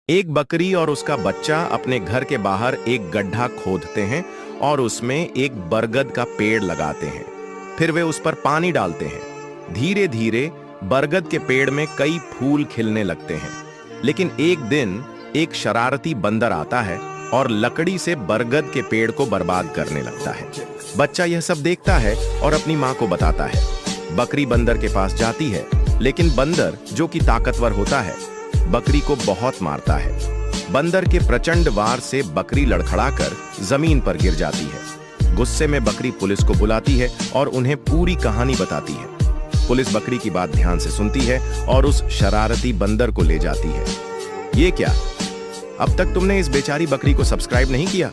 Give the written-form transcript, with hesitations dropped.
एक बकरी और उसका बच्चा अपने घर के बाहर एक गड्ढा खोदते हैं और उसमें एक बरगद का पेड़ लगाते हैं। फिर वे उस पर पानी डालते हैं। धीरे धीरे बरगद के पेड़ में कई फूल खिलने लगते हैं। लेकिन एक दिन एक शरारती बंदर आता है और लकड़ी से बरगद के पेड़ को बर्बाद करने लगता है। बच्चा यह सब देखता है और अपनी मां को बताता है। बकरी बंदर के पास जाती है, लेकिन बंदर, जो कि ताकतवर होता है, बकरी को बहुत मारता है। बंदर के प्रचंड वार से बकरी लड़खड़ाकर जमीन पर गिर जाती है। गुस्से में बकरी पुलिस को बुलाती है और उन्हें पूरी कहानी बताती है। पुलिस बकरी की बात ध्यान से सुनती है और उस शरारती बंदर को ले जाती है। ये क्या? अब तक तुमने इस बेचारी बकरी को सब्सक्राइब नहीं किया?